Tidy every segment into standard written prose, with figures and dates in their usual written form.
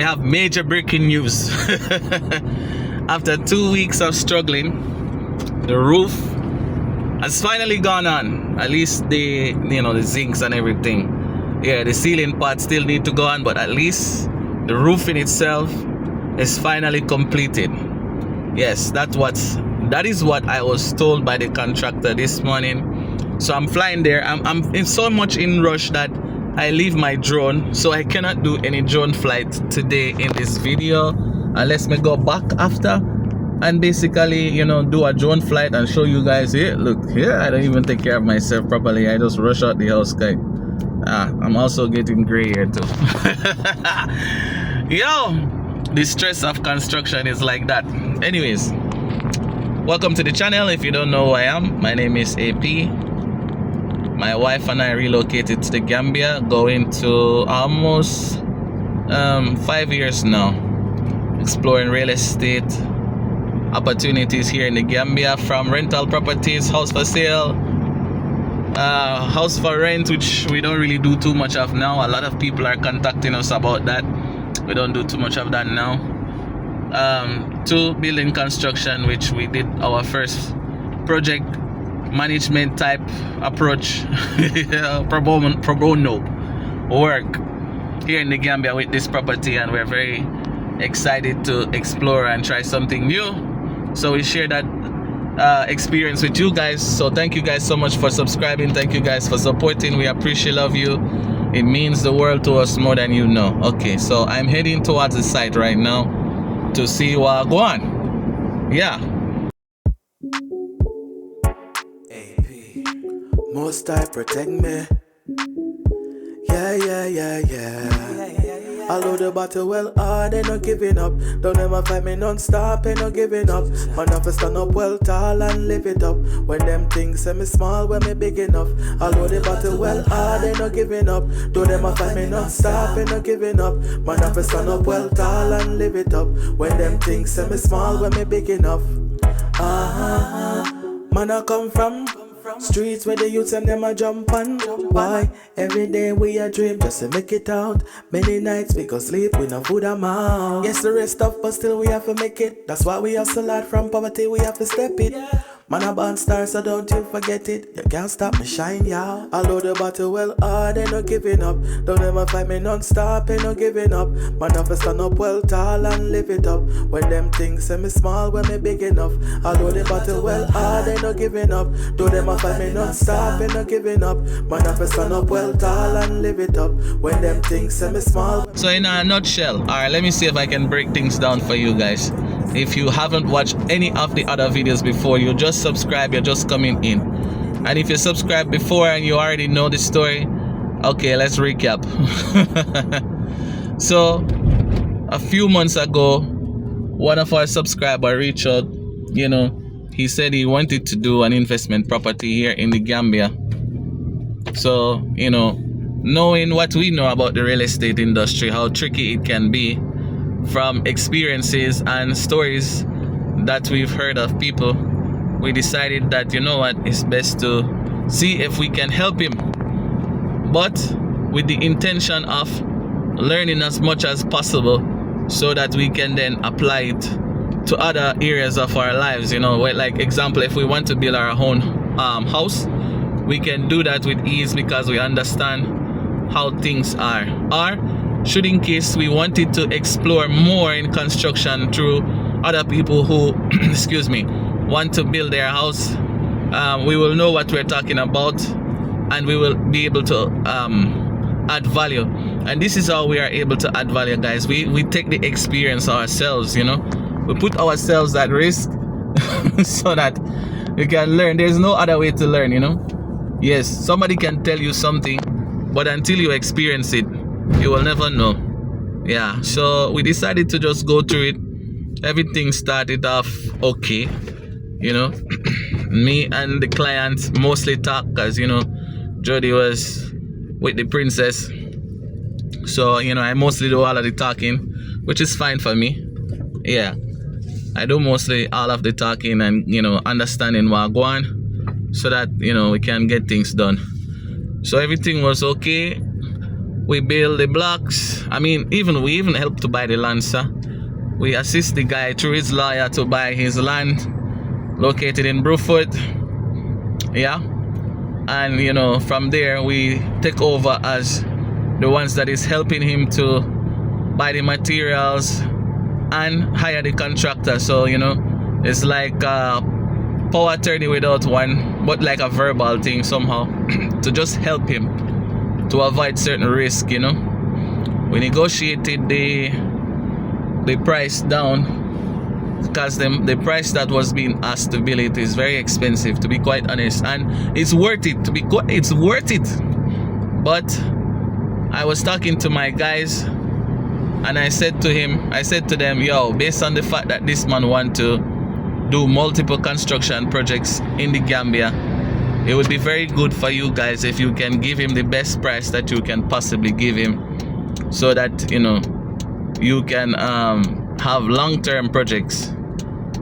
I have major breaking news. After 2 weeks of struggling, the roof has finally gone on. At least the zincs and everything. Yeah, the ceiling part still need to go on, but at least the roof in itself is finally completed. Yes, that is what I was told by the contractor this morning. So I'm flying there. I'm in so much in rush that I leave my drone, so I cannot do any drone flight today in this video unless I go back after and basically do a drone flight and show you guys here. Look here, I don't even take care of myself properly. I just rush out the house, guy. I'm also getting gray here too. Yo, the stress of construction is like that. Anyways, welcome to the channel. If you don't know who I am, my name is AP. My wife and I relocated to the Gambia, going to almost 5 years now, exploring real estate opportunities here in the Gambia, from rental properties, house for sale, house for rent, which we don't really do too much of now. A lot of people are contacting us about that. We don't do too much of that now. To building construction, which we did our first project management type approach, pro bono work here in the Gambia with this property, and we're very excited to explore and try something new. So we share that experience with you guys. So thank you guys so much for subscribing. Thank you guys for supporting. We appreciate, love you. It means the world to us more than you know. Okay, so I'm heading towards the site right now to see what go on. Yeah. Most I protect me. Yeah. Although the battle well hard, they not giving up. Don't ever fight me non-stop, ain't no giving up. Man have to stand up well tall and live it up. When them things say me small, when me big enough. Although the battle well hard, they not giving up. Don't ever fight me non-stop, ain't no giving up. Man have to stand up well tall and live it up. When them things say me small, when me big enough. Man I come from streets where the youths and them a jump on. Why? Every day we a dream just to make it out. Many nights we go sleep with no food and mouth. Yes, the rest tough, but still we have to make it. That's why we hustle hard from poverty, we have to step it. Man a born star, so don't you forget it. You can't stop me shine, y'all. Although the battle well hard, ain't no giving up. Don't ever fight me non-stop, ain't no giving up. Man have to stand up well tall and live it up. When them things say me small, when me big enough. Although the battle well hard, ain't no giving up. Don't ever fight me non-stop, ain't no giving up. Man have to stand up well tall and live it up. When them things say me small. So in a nutshell, alright, let me see if I can break things down for you guys. If you haven't watched any of the other videos before, you just subscribe, you're just coming in. And if you subscribed before and you already know the story, okay, let's recap. So a few months ago, one of our subscribers reached out. He said he wanted to do an investment property here in the Gambia. So knowing what we know about the real estate industry, how tricky it can be, from experiences and stories that we've heard of people, we decided that it's best to see if we can help him, but with the intention of learning as much as possible so that we can then apply it to other areas of our lives. Like example, if we want to build our own house, we can do that with ease because we understand how things are. Or should, in case we wanted to explore more in construction through other people who want to build their house, we will know what we're talking about and we will be able to add value. And this is how we are able to add value, guys. We take the experience ourselves. We put ourselves at risk so that we can learn. There's no other way to learn. Yes, somebody can tell you something, but until you experience it, you will never know. Yeah, so we decided to just go through it. Everything started off okay. Me and the client mostly talk because Jody was with the princess, so I mostly do all of the talking, which is fine for me. Yeah, I do mostly all of the talking and understanding what go on, so that we can get things done. So everything was okay. We build the blocks. I mean, we even help to buy the land, sir. We assist the guy through his lawyer to buy his land located in Bruford. Yeah. And from there we take over as the ones that is helping him to buy the materials and hire the contractor. So it's like power attorney without one, but like a verbal thing somehow to just help him to avoid certain risk. We negotiated the price down because the price that was being asked to build it is very expensive, to be quite honest, and it's worth it. It's worth it. But I was talking to my guys, and I said to them, yo, based on the fact that this man want to do multiple construction projects in the Gambia, it would be very good for you guys if you can give him the best price that you can possibly give him, so that you can have long-term projects.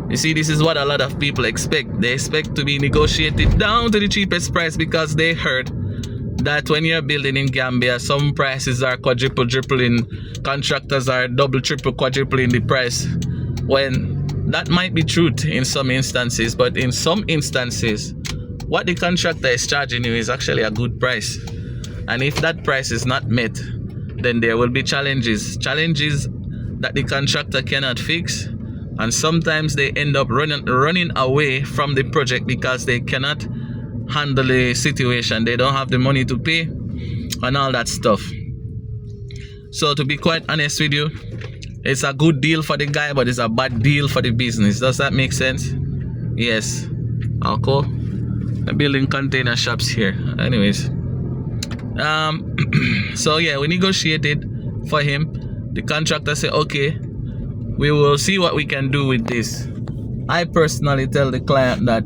You see, this is what a lot of people expect. They expect to be negotiated down to the cheapest price because they heard that when you're building in Gambia, some prices are quadruple, tripling, contractors are double, triple, quadrupling the price. When that might be true in some instances, but in some instances, what the contractor is charging you is actually a good price. And if that price is not met, then there will be challenges that the contractor cannot fix, and sometimes they end up running away from the project because they cannot handle the situation. They don't have the money to pay and all that stuff. So to be quite honest with you, it's a good deal for the guy, but it's a bad deal for the business. Does that make sense? Yes. Alcohol. Building container shops here. Anyways, so yeah, we negotiated for him. The contractor said, okay, we will see what we can do with this. I personally tell the client that,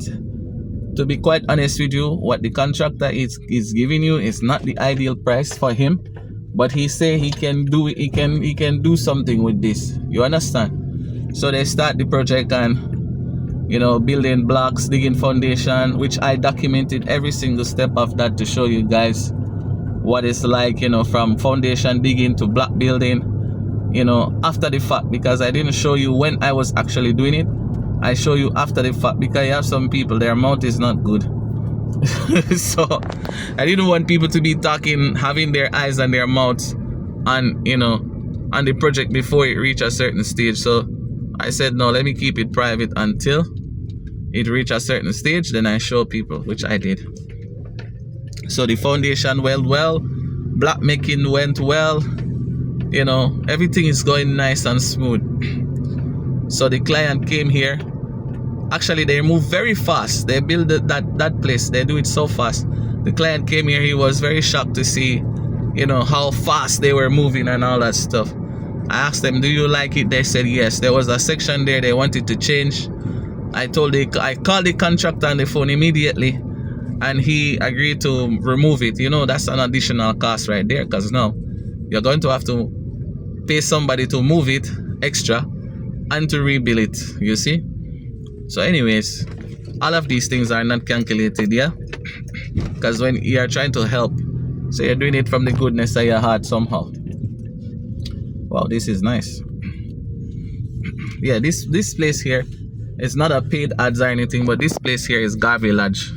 to be quite honest with you, what the contractor is giving you is not the ideal price for him, but he say he can do it. He can do something with this. You understand? So they start the project and building blocks, digging foundation, which I documented every single step of that to show you guys what it's like, from foundation digging to block building, after the fact, because I didn't show you when I was actually doing it. I show you after the fact because you have some people, their mouth is not good. So I didn't want people to be talking, having their eyes and their mouths on the project before it reached a certain stage. So I said, no, let me keep it private until it reached a certain stage, then I show people, which I did. So the foundation went well, block making went well, everything is going nice and smooth. So the client came here. Actually, they move very fast. They build that place. They do it so fast. The client came here. He was very shocked to see, how fast they were moving and all that stuff. I asked them, do you like it? They said yes. There was a section there they wanted to change. I called the contractor on the phone immediately, and he agreed to remove it. That's an additional cost right there, because now you're going to have to pay somebody to move it extra and to rebuild it, you see. So anyways, all of these things are not calculated, yeah, because when you are trying to help, so you're doing it from the goodness of your heart somehow. Wow, this is nice. Yeah, this place here is not a paid ads or anything, but this place here is Garvey Lodge.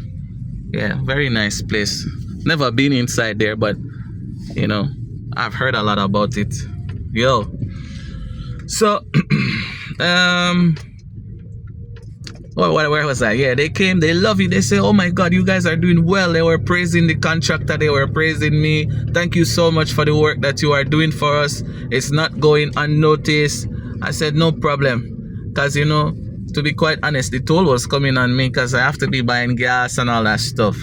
Yeah, very nice place. Never been inside there, but I've heard a lot about it. Yo, so where was I? Yeah, they came, they love it. They say, oh my God, you guys are doing well. They were praising the contractor, they were praising me. Thank you so much for the work that you are doing for us. It's not going unnoticed. I said, no problem, because to be quite honest, the toll was coming on me because I have to be buying gas and all that stuff.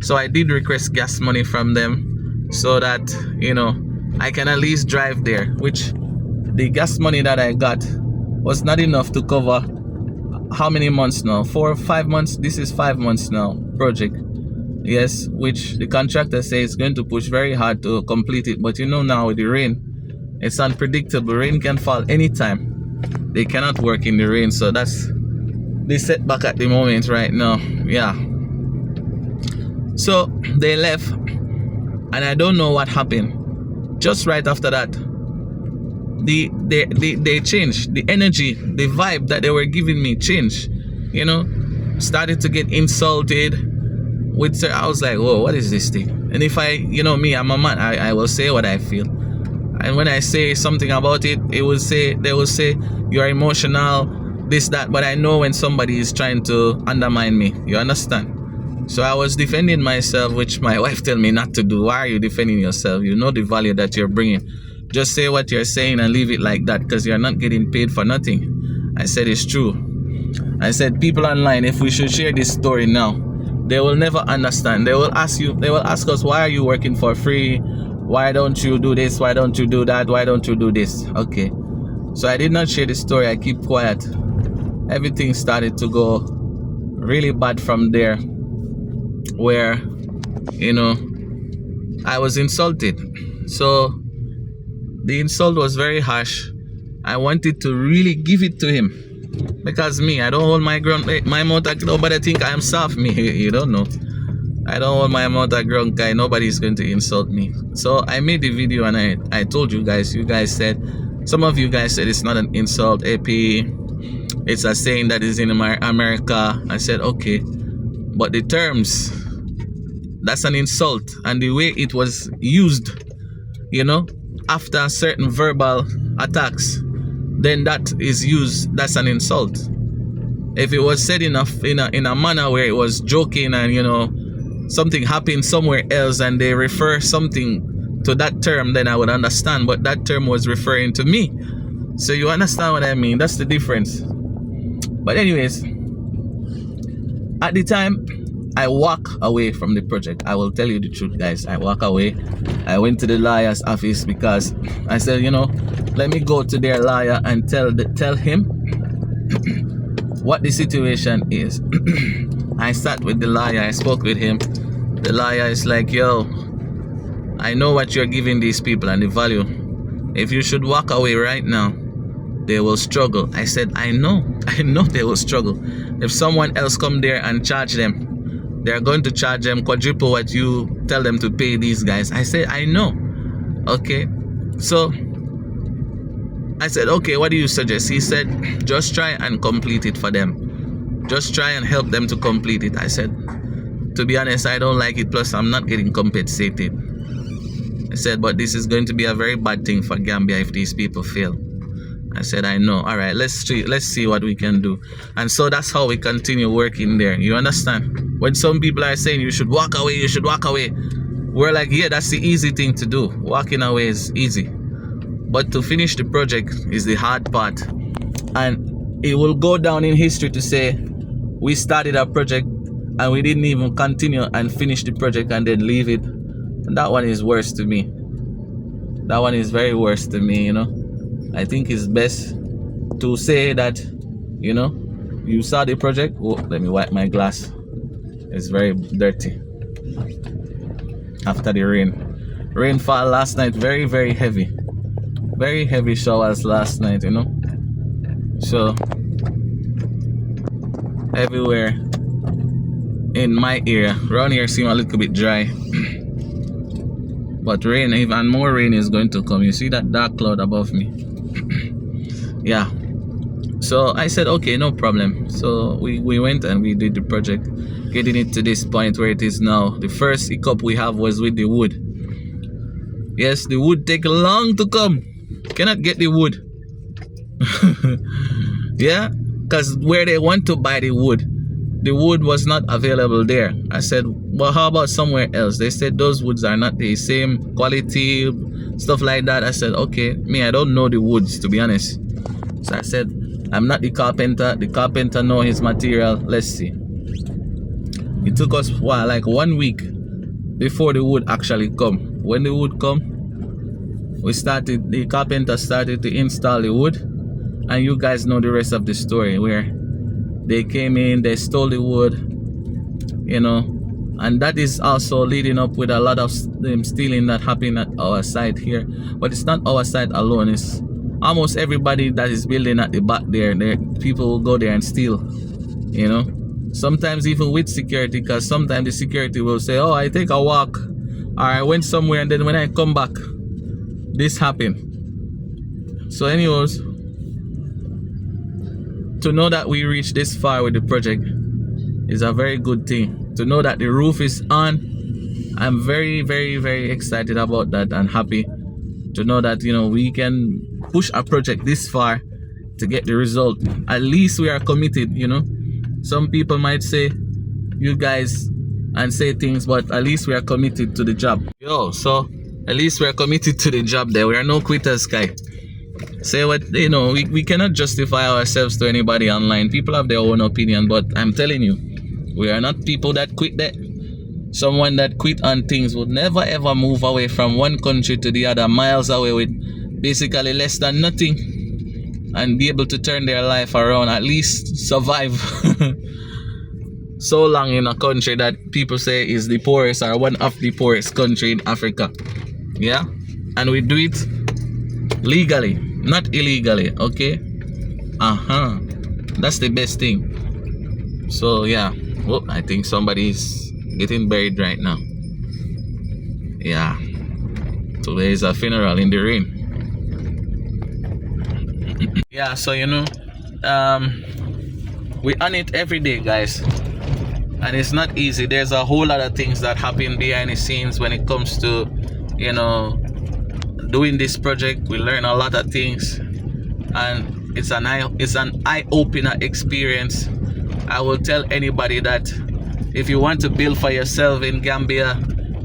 So I did request gas money from them so that I can at least drive there, which the gas money that I got was not enough to cover how many months now? 4 or 5 months? This is 5 months now project. Yes, which the contractor says is going to push very hard to complete it. But now with the rain, it's unpredictable. Rain can fall anytime. They cannot work in the rain. So that's the setback at the moment right now. Yeah. So they left, and I don't know what happened. just right after that, they changed. The energy, the vibe that they were giving me changed. You know, started to get insulted. I was like, whoa, what is this thing? And if me, I'm a man, I will say what I feel. And when I say something about it, they will say you're emotional, this, that. But I know when somebody is trying to undermine me. You understand? So I was defending myself, which my wife tell me not to do. Why are you defending yourself? You know the value that you're bringing. Just say what you're saying and leave it like that, because you're not getting paid for nothing. I said it's true. I said, people online, if we should share this story now, they will never understand. They will ask us, why are you working for free? Why don't you do this? Why don't you do that? Why don't you do this? Okay. So I did not share the story. I keep quiet. Everything started to go really bad from there, where, I was insulted. So the insult was very harsh. I wanted to really give it to him, because me, I don't hold my ground, my mouth. Nobody think I am soft. Me, you don't know. I don't hold my mouth at ground, guy. Nobody's going to insult me. So I made the video and I told you guys. You guys said, some of you guys said it's not an insult, AP. It's a saying that is in America. I said, okay, but the terms, that's an insult, and the way it was used, after certain verbal attacks, then that is used, that's an insult. If it was said in a manner where it was joking and something happened somewhere else and they refer something to that term, then I would understand, but that term was referring to me. So you understand what I mean? That's the difference. But anyways, at the time, I walk away from the project. I will tell you the truth, guys. I walk away. I went to the lawyer's office because I said, let me go to their lawyer and tell him what the situation is. I sat with the lawyer. I spoke with him. The lawyer is like, yo, I know what you're giving these people and the value. If you should walk away right now, they will struggle. I said, I know they will struggle. If someone else come there and charge them, they're going to charge them quadruple what you tell them to pay these guys. I said, I know. Okay. So I said, okay, what do you suggest? He said, just try and complete it for them. Just try and help them to complete it. I said, to be honest, I don't like it. Plus, I'm not getting compensated. I said, but this is going to be a very bad thing for Gambia if these people fail. I said, I know. All right, let's see what we can do. And so that's how we continue working there. You understand? When some people are saying you should walk away, we're like, yeah, that's the easy thing to do. Walking away is easy. But to finish the project is the hard part. And it will go down in history to say we started a project and we didn't even continue and finish the project and then leave it. And that one is worse to me. That one is very worse to me, I think it's best to say that, you saw the project. Oh, let me wipe my glass. It's very dirty. After the rain. Rainfall last night, very, very heavy. Very heavy showers last night, So, everywhere in my area. Around here seems a little bit dry. But rain, even more rain is going to come. You see that dark cloud above me? Yeah. So I said, okay, no problem. So we went and we did the project, getting it to this point where it is now. The first hiccup we have was with the wood. Yes, the wood take long to come. Cannot get the wood. Yeah, because where they want to buy the wood was not available there. I said, well, how about somewhere else? They said those woods are not the same quality, stuff like that. I said, okay, I don't know the woods, to be honest. So I said, I'm not the carpenter. The carpenter know his material. Let's see. It took us like 1 week before the wood actually come. When the wood come, the carpenter started to install the wood, and you guys know the rest of the story, where they came in, they stole the wood, and that is also leading up with a lot of them stealing that happened at our site here. But it's not our site alone. It's almost everybody that is building at the back there. People will go there and steal, sometimes even with security, because sometimes the security will say, oh, I take a walk, or I went somewhere, and then when I come back, this happen. So anyways, to know that we reached this far with the project is a very good thing. To know that the roof is on, I'm very, very, very excited about that and happy to know that, you know, we can push a project this far to get the result. At least we are committed, you know. Some people might say you guys and say things, but at least we are committed to the job. So at least we are committed to the job there. We are no quitters, guy. Say what, you know, we cannot justify ourselves to anybody online. People have their own opinion, but I'm telling you, we are not people that quit there. Someone that quit on things would never ever move away from one country to the other, miles away with basically less than nothing, and be able to turn their life around, at least survive so long in a country that people say is the poorest or one of the poorest country in Africa. Yeah, and we do it legally, not illegally. Okay, that's the best thing. So yeah, well, I think somebody's getting buried right now. Yeah, today is a funeral in the rain. Yeah, so you know, we on it every day, guys, and it's not easy. There's a whole lot of things that happen behind the scenes when it comes to, you know, doing this project. We learn a lot of things, and it's an eye-opener experience. I will tell anybody that if you want to build for yourself in Gambia,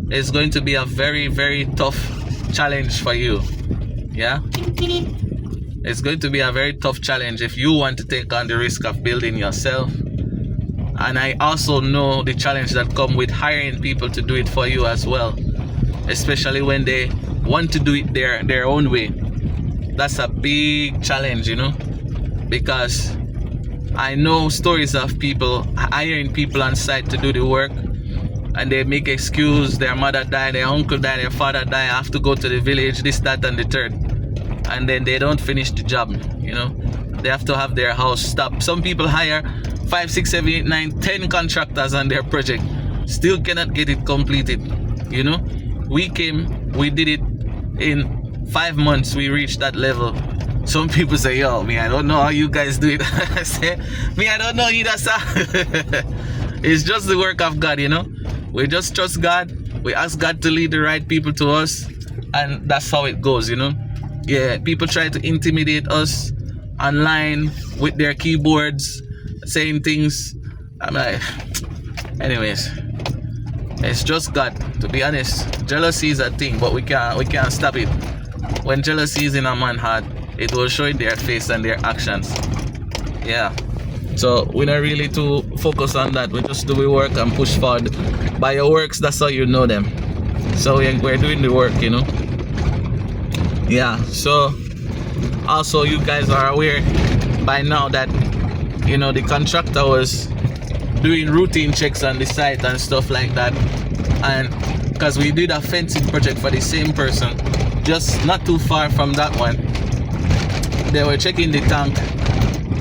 it's going to be a very, very tough challenge for you. Yeah, it's going to be a very tough challenge if you want to take on the risk of building yourself. And I also know the challenge that come with hiring people to do it for you as well, especially when they want to do it their own way. That's a big challenge, you know, because I know stories of people hiring people on site to do the work, and they make excuse, their mother died, their uncle died, their father died, I have to go to the village, this, that, and the third, and then they don't finish the job. You know, they have to have their house stopped. Some people hire 5, 6, 7, 8, 9, 10 contractors on their project, still cannot get it completed. You know, we came, we did it in 5 months, we reached that level. Some people say, yo, me, I don't know how you guys do it. I say, me, I don't know either, sir. It's just the work of God, you know. We just trust God. We ask God to lead the right people to us, and that's how it goes, you know. Yeah, people try to intimidate us online with their keyboards, saying things. I'm like, anyways, it's just God, to be honest. Jealousy is a thing, but we can't stop it. When jealousy is in a man's heart, it will show in their face and their actions. Yeah, so we're not really too focused on that. We just do the work and push forward. By your works, that's how you know them. So we're doing the work, you know. Yeah, so also you guys are aware by now that, you know, the contractor was doing routine checks on the site and stuff like that, and because we did a fencing project for the same person just not too far from that one, they were checking the tank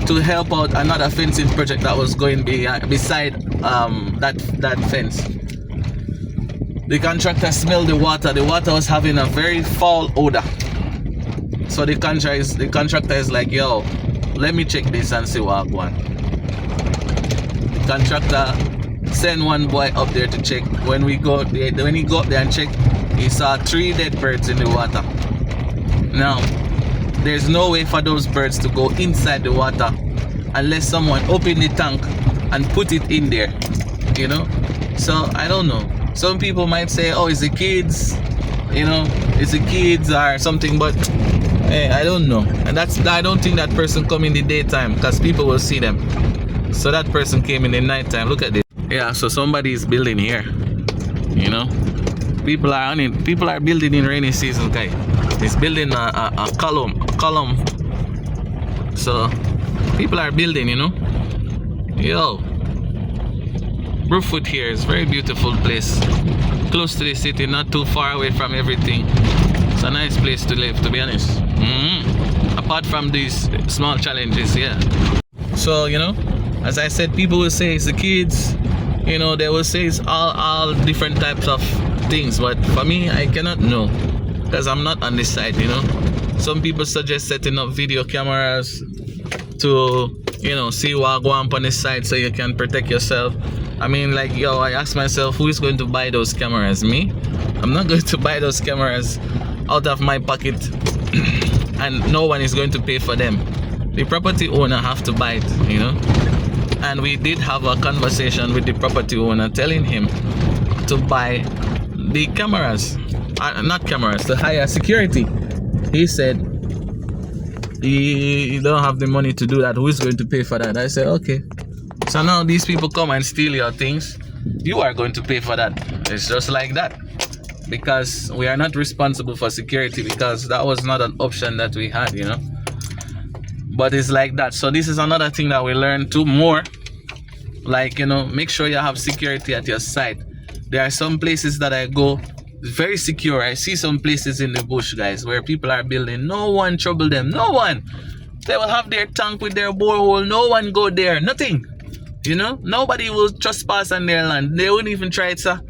to help out another fencing project that was going beside that fence. The contractor smelled the water. The water was having a very foul odor. So the contractor is like, yo, let me check this and see what I want. The contractor sent one boy up there to check. When he got there and checked, he saw 3 dead birds in the water. Now, there's no way for those birds to go inside the water unless someone opened the tank and put it in there, you know. So I don't know. Some people might say, oh, it's the kids, you know, it's the kids or something, but hey, I don't know. And I don't think that person come in the daytime, because people will see them. So that person came in the nighttime. Look at this. Yeah, so somebody is building here, you know. People are on it. People are building in rainy season, guy. It's building a column. So people are building, you know. Yo, Brookfoot here is a very beautiful place, close to the city, not too far away from everything. It's a nice place to live, to be honest. Apart from these small challenges, yeah. So, you know, as I said, people will say it's the kids, you know, they will say it's all different types of things, but for me, I cannot know. because I'm not on this side, you know. Some people suggest setting up video cameras to, you know, see what go on this side so you can protect yourself. I mean, like, yo, I ask myself, who is going to buy those cameras? Me? I'm not going to buy those cameras out of my pocket and no one is going to pay for them. The property owner have to buy it, you know. And we did have a conversation with the property owner telling him to buy the cameras, not cameras, the higher security. He said he don't have the money to do that. Who is going to pay for that? I said, okay. So now these people come and steal your things. You are going to pay for that. It's just like that. Because we are not responsible for security, because that was not an option that we had, you know. But it's like that. So this is another thing that we learned too more. Like, you know, make sure you have security at your site. There are some places that I go, very secure. I see some places in the bush, guys, where people are building. No one trouble them. No one. They will have their tank with their borehole. No one go there. Nothing. You know, nobody will trespass on their land. They won't even try it, sir.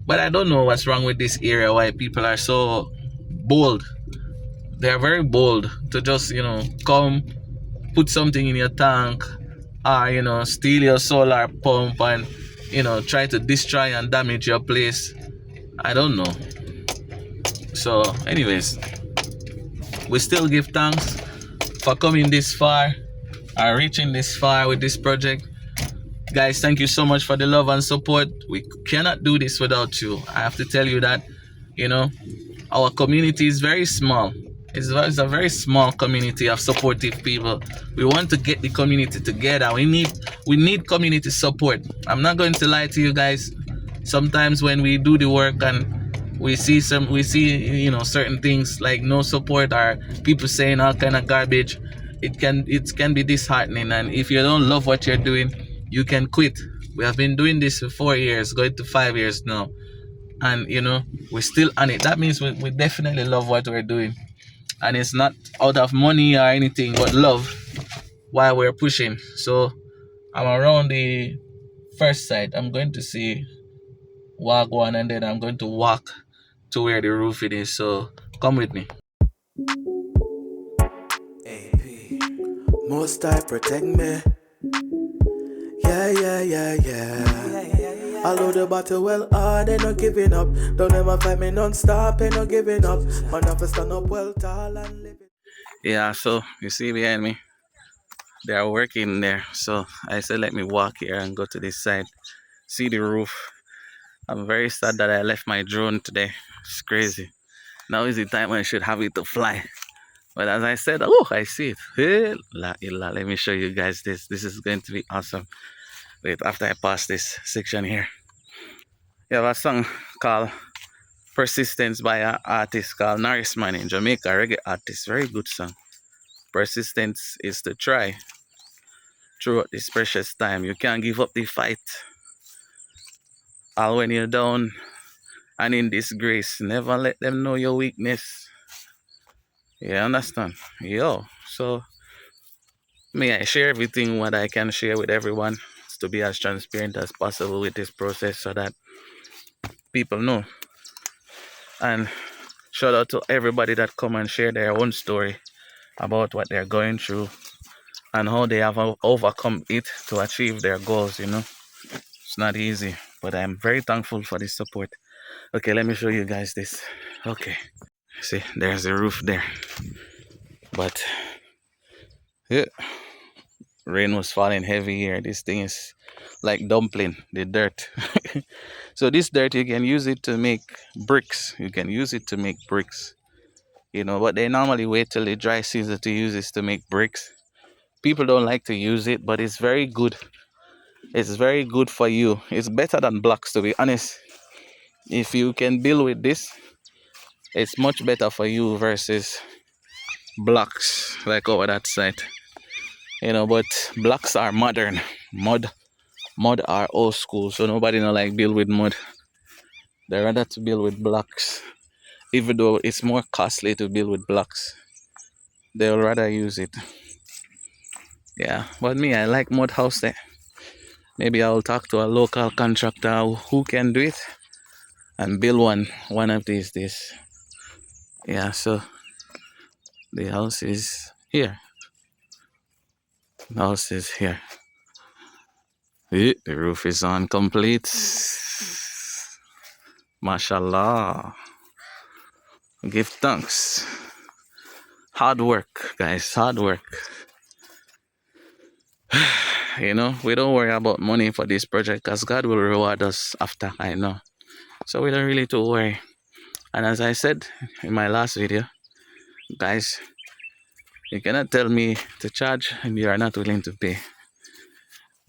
But I don't know what's wrong with this area, why people are so bold. They are very bold to just, you know, come, put something in your tank, or, you know, steal your solar pump and, you know, try to destroy and damage your place. I don't know. So, anyways, we still give thanks for coming this far, or reaching this far with this project. Guys, thank you so much for the love and support. We cannot do this without you. I have to tell you that, you know, our community is very small. It's a very small community of supportive people. We want to get the community together. We need community support. I'm not going to lie to you guys. Sometimes when we do the work and we see you know, certain things like no support or people saying all kind of garbage, it can be disheartening. And if you don't love what you're doing, you can quit. We have been doing this for 4 years, going to 5 years now, and you know, we're still on it. That means we definitely love what we're doing. And it's not out of money or anything, but love while we're pushing. So I'm around the first side. I'm going to see Wagwan, and then I'm going to walk to where the roof it is. So come with me. AP, most I protect me. Yeah. Although the battle well hard, they not giving up. Don't ever fight me non-stop, they not giving up. Man, have to stand up well tall and live it. Yeah, so you see behind me, they are working there. So I said, let me walk here and go to this side, see the roof. I'm very sad that I left my drone today. It's crazy. Now is the time when I should have it to fly. But as I said, oh, I see it. Hey, let me show you guys this. This is going to be awesome. Wait, after I pass this section here. You have a song called Persistence by an artist called Norrisman in Jamaica, reggae artist. Very good song. Persistence is to try throughout this precious time. You can't give up the fight. All when you're down and in disgrace, never let them know your weakness. You understand? Yo, so may I share everything what I can share with everyone to be as transparent as possible with this process so that people know. And shout out to everybody that come and share their own story about what they're going through and how they have overcome it to achieve their goals, you know. It's not easy, but I'm very thankful for this support. Okay, let me show you guys this. Okay, see, there's the roof there. But yeah, rain was falling heavy here. This thing is like dumpling the dirt. So this dirt, you can use it to make bricks. You can use it to make bricks, you know, but they normally wait till the dry season to use this to make bricks. People don't like to use it, but it's very good. It's very good for you. It's better than blocks, to be honest. If you can build with this, it's much better for you versus blocks like over that side, you know. But blocks are modern. Mud are old school, so nobody don't like build with mud. They rather to build with blocks, even though it's more costly to build with blocks. They'll rather use it. Yeah, but me, I like mud house there. Maybe I will talk to a local contractor who can do it and build one of these days. Yeah, so the house is here. The house is here. The roof is on complete. Mashallah. Give thanks. Hard work, guys. Hard work. We don't worry about money for this project because God will reward us after, I know. So we don't really to worry. And as I said in my last video, guys, you cannot tell me to charge and you are not willing to pay.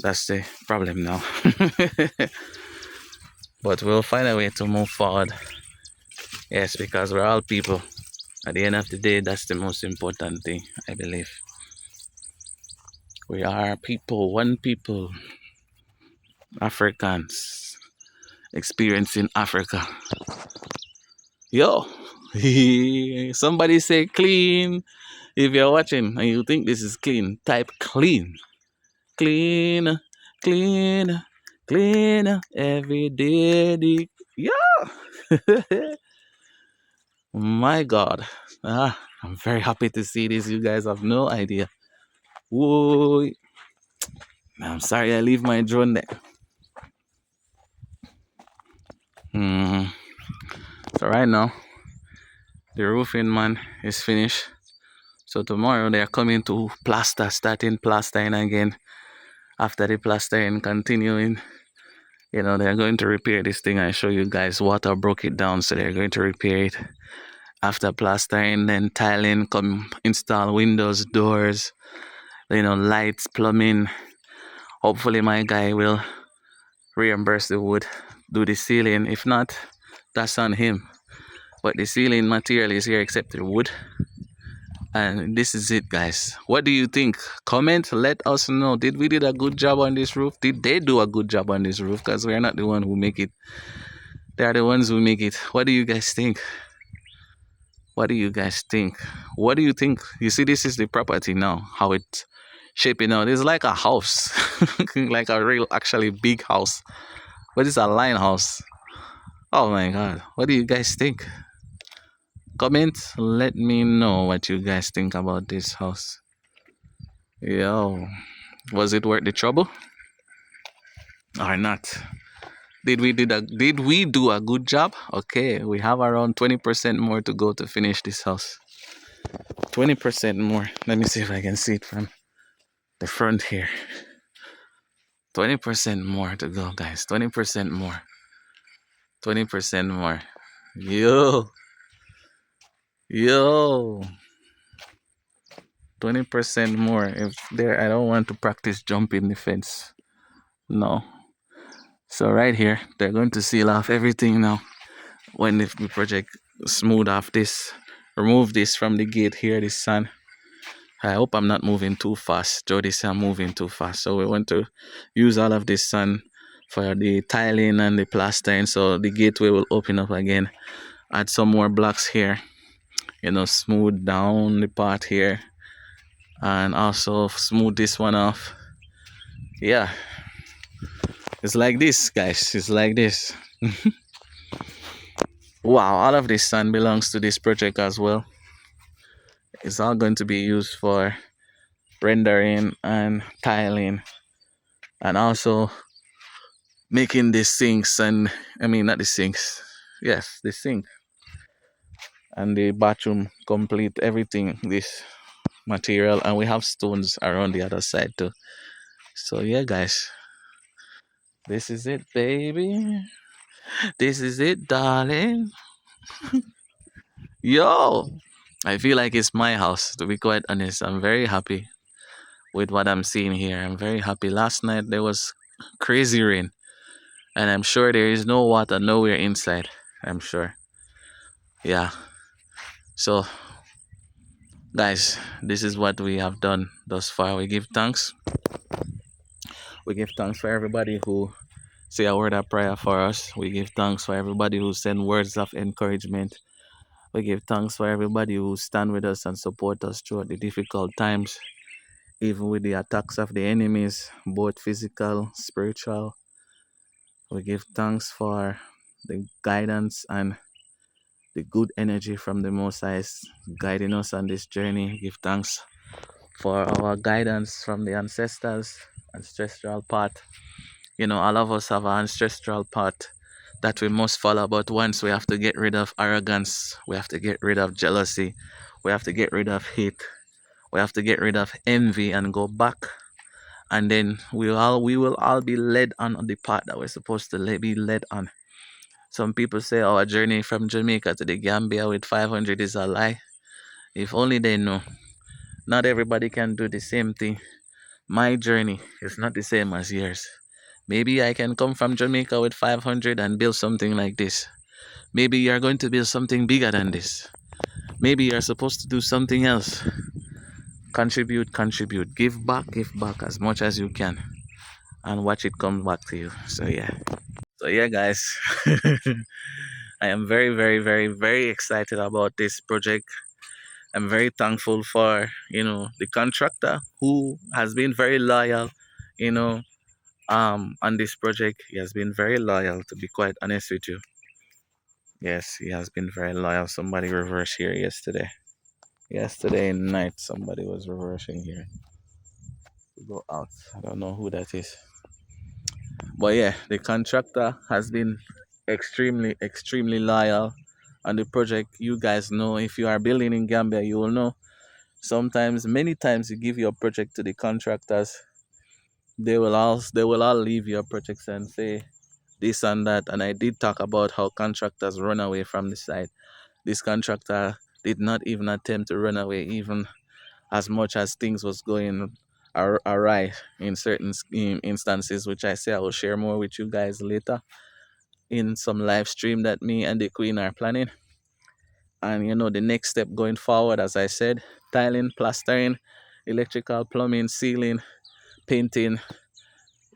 That's the problem now. But we'll find a way to move forward. Yes, because we're all people. At the end of the day, that's the most important thing, I believe. We are people, one people, Africans, experiencing Africa. Yo, somebody say clean. If you're watching and you think this is clean, type clean. Clean, clean, clean every day. Yeah. My God. I'm very happy to see this. You guys have no idea. Whoa. I'm sorry I leave my drone there. So right now, the roofing man is finished. So tomorrow they are coming to starting plastering again. After the plastering, continuing, they're going to repair this thing. I show you guys water broke it down, so they're going to repair it. After plastering, then tiling, install windows, doors, lights, plumbing. Hopefully my guy will reimburse the wood, do the ceiling. If not, that's on him. But the ceiling material is here except the wood. And this is it, guys. What do you think? Comment, let us know. Did we did a good job on this roof? Did they do a good job on this roof? Because we're not the one who make it. They are the ones who make it. What do you guys think? What do you guys think? What do you think? You see, this is the property now, how it's shaping out. It's like a house, like a real, actually big house. But it's a line house. Oh my God. What do you guys think? Comment, let me know what you guys think about this house. Yo, was it worth the trouble or not? Did we do a good job? Okay, we have around 20% more to go to finish this house. 20% more. Let me see if I can see it from the front here. 20% more to go, guys. 20% more. 20% more. Yo. Yo. 20% more. If there, I don't want to practice jumping the fence. No. So right here, they're going to seal off everything now. When the project smooth off this, remove this from the gate here, this sun. I hope I'm not moving too fast. Jody said I'm moving too fast. So we want to use all of this sun for the tiling and the plastering. So the gateway will open up again. Add some more blocks here. Smooth down the part here. And also smooth this one off. Yeah. It's like this, guys. It's like this. Wow, all of this sun belongs to this project as well. It's all going to be used for rendering and tiling and also making the sinks and not the sinks, yes, the sink and the bathroom complete, everything, this material. And we have stones around the other side too. So yeah, guys, this is it, baby. This is it, darling. Yo, I feel like it's my house, to be quite honest. I'm very happy with what I'm seeing here. I'm very happy. Last night there was crazy rain, and I'm sure there is no water nowhere inside. I'm sure. Yeah. So, guys, this is what we have done thus far. We give thanks. We give thanks for everybody who say a word of prayer for us. We give thanks for everybody who send words of encouragement. We give thanks for everybody who stand with us and support us throughout the difficult times, even with the attacks of the enemies, both physical, spiritual. We give thanks for the guidance and the good energy from the Most High is guiding us on this journey. Give thanks for our guidance from the ancestors, ancestral path. All of us have an ancestral path that we must follow, but once we have to get rid of arrogance, we have to get rid of jealousy, we have to get rid of hate, we have to get rid of envy and go back. And then we will all be led on the path that we're supposed to be led on. Some people say our journey from Jamaica to the Gambia with 500 is a lie. If only they know. Not everybody can do the same thing. My journey is not the same as yours. Maybe I can come from Jamaica with 500 and build something like this. Maybe you're going to build something bigger than this. Maybe you're supposed to do something else. Contribute, contribute. Give back as much as you can. And watch it come back to you. So, yeah. So, yeah, guys. I am very, very, very, very excited about this project. I'm very thankful for, the contractor who has been very loyal, you know, on this project. He has been very loyal, to be quite honest with you. Yes, he has been very loyal. Somebody reversed here yesterday. Yesterday night, somebody was reversing here to go out. I don't know who that is. But yeah, the contractor has been extremely, extremely loyal on the project. You guys know, if you are building in Gambia, you will know. Sometimes, many times, you give your project to the contractors. They will all leave your projects and say this and that. And I did talk about how contractors run away from the site. This contractor did not even attempt to run away, even as much as things was going awry in certain instances, which I say I will share more with you guys later in some live stream that me and the Queen are planning. And the next step going forward, as I said, tiling, plastering, electrical, plumbing, ceiling, painting,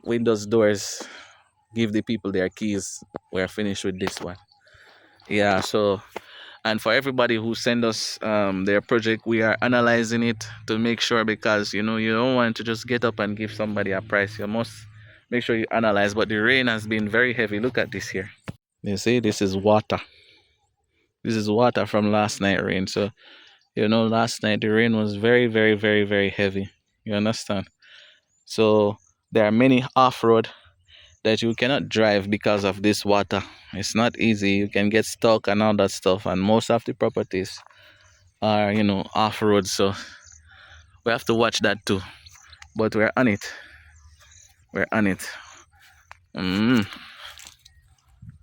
windows, doors. Give the people their keys. We're finished with this one. Yeah, so, and for everybody who send us their project, we are analyzing it to make sure, because you don't want to just get up and give somebody a price. You must make sure you analyze. But the rain has been very heavy. Look at this here. You see, this is water. This is water from last night rain. So last night the rain was very, very, very, very heavy. You understand? So there are many off-road that you cannot drive because of this water. It's not easy. You can get stuck and all that stuff. And most of the properties are, off-road. So we have to watch that too. But we're on it. We're on it.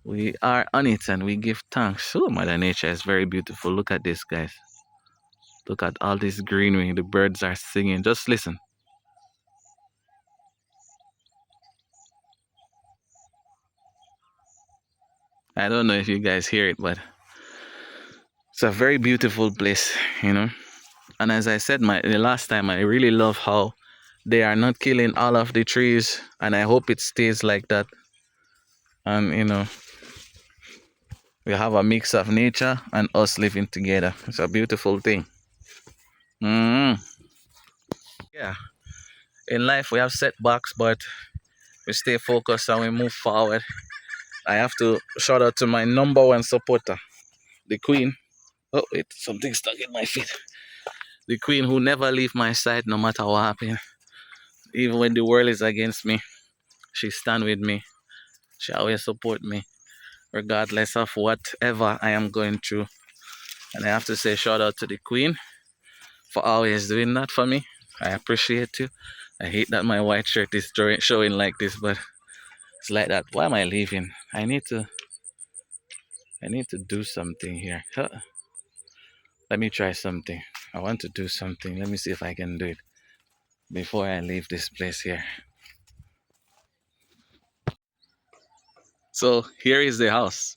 We are on it, and we give thanks. Oh, Mother Nature is very beautiful. Look at this, guys. Look at all this greenery. The birds are singing. Just listen. I don't know if you guys hear it, but it's a very beautiful place. And as I said the last time, I really love how they are not killing all of the trees, and I hope it stays like that. And we have a mix of nature and us living together. It's a beautiful thing. Yeah, in life we have setbacks, but we stay focused and we move forward. I have to shout out to my number one supporter, the Queen. Oh wait, something stuck in my feet. The Queen who never leave my side no matter what happens. Even when the world is against me, she stand with me. She always support me, regardless of whatever I am going through. And I have to say shout out to the Queen for always doing that for me. I appreciate you. I hate that my white shirt is showing like this, but it's like that. Why am I leaving? I need to do something here. Let me try something. I want to do something. Let me see if I can do it before I leave this place here. So here is the house.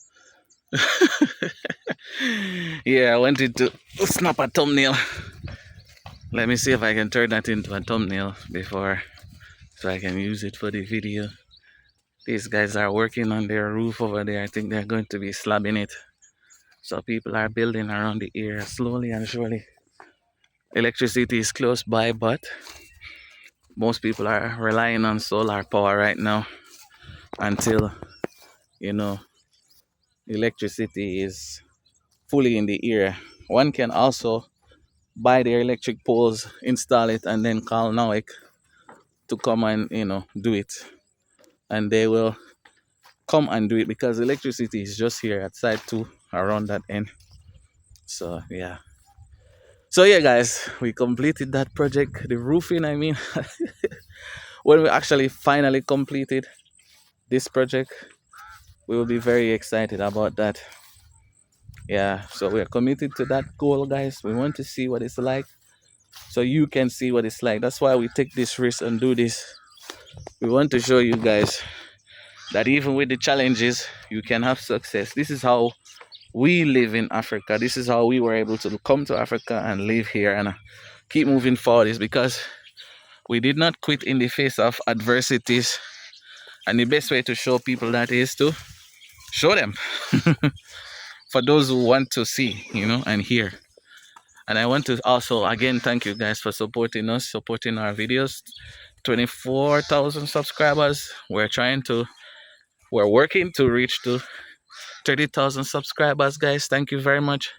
Yeah, I wanted to snap a thumbnail. Let me see if I can turn that into a thumbnail so I can use it for the video. These guys are working on their roof over there. I think they're going to be slabbing it. So people are building around the area slowly and surely. Electricity is close by, but most people are relying on solar power right now until electricity is fully in the area. One can also buy their electric poles, install it, and then call NOIC to come and do it, and they will come and do it because electricity is just here at side 2 around that end. So yeah, guys, we completed that project, the roofing. I mean, when we actually finally completed this project, we will be very excited about that. Yeah, so we are committed to that goal, guys. We want to see what it's like, so you can see what it's like. That's why we take this risk and do this. We want to show you guys that even with the challenges, you can have success. This is how we live in Africa. This is how we were able to come to Africa and live here and keep moving forward, is because we did not quit in the face of adversities. And the best way to show people that is to show them for those who want to see, and hear. And I want to also again thank you guys for supporting us, supporting our videos. 24,000 subscribers. We're working to reach to 30,000 subscribers, guys. Thank you very much.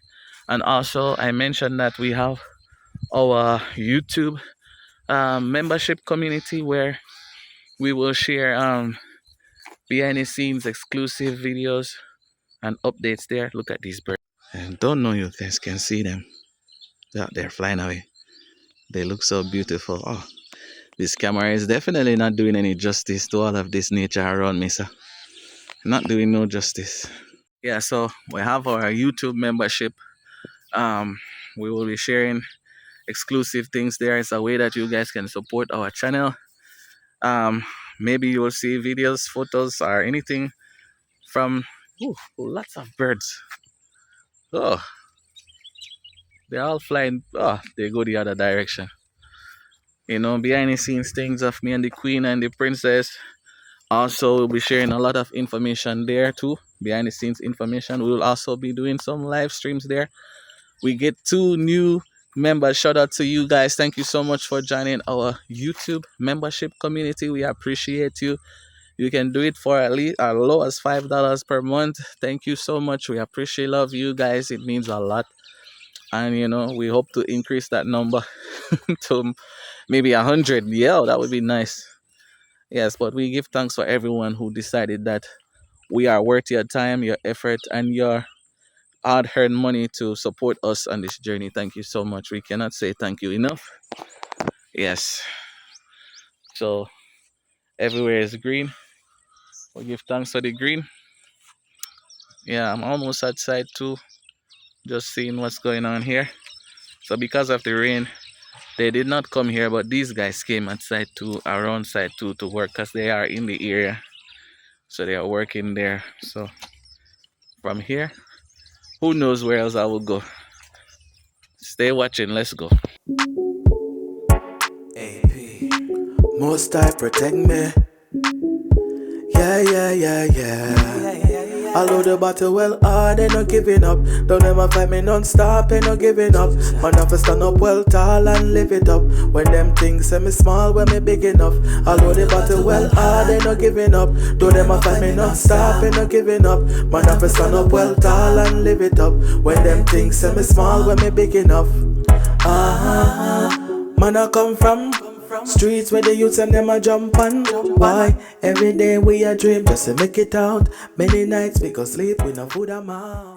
And also I mentioned that we have our YouTube membership community where we will share behind the scenes exclusive videos and updates there. Look at these birds. I don't know you guys can see them. They're out there flying away. They look so beautiful. Oh, this camera is definitely not doing any justice to all of this nature around me, sir. Not doing no justice. Yeah, so we have our YouTube membership. We will be sharing exclusive things there. It's a way that you guys can support our channel. Maybe you will see videos, photos, or anything from lots of birds. Oh, they're all flying. Oh, they go the other direction. Behind the scenes things of me and the queen and the princess. Also, we'll be sharing a lot of information there too. Behind the scenes information. We will also be doing some live streams there. We get 2 new members. Shout out to you guys. Thank you so much for joining our YouTube membership community. We appreciate you. You can do it for at least as low as $5 per month. Thank you so much. We appreciate, love you guys. It means a lot. And we hope to increase that number to maybe 100. Yeah, that would be nice. Yes, but we give thanks for everyone who decided that we are worth your time, your effort, and your hard-earned money to support us on this journey. Thank you so much. We cannot say thank you enough. Yes. So everywhere is green. We give thanks for the green. Yeah, I'm almost outside too, just seeing what's going on here. So because of the rain, they did not come here, but these guys came outside too, around side 2 to work, because they are in the area. So they are working there. So from here, who knows where else I will go. Stay watching. Let's go. AP. Most I protect me. Yeah. I load the battle well hard, they not giving up. Don't ever fight me non-stop, ain't no giving up. Man have to stand up well tall and live it up. When them things say me small, when me big enough. I load the battle well hard, they not giving up. Don't ever fight me non-stop, ain't no giving up. Man have to stand up well tall and live it up. When them things say me small, when me big enough. Man I come from streets where the youths and them a jump on. Why? Every day we a dream just to make it out. Many nights we go sleep with no food and mouth.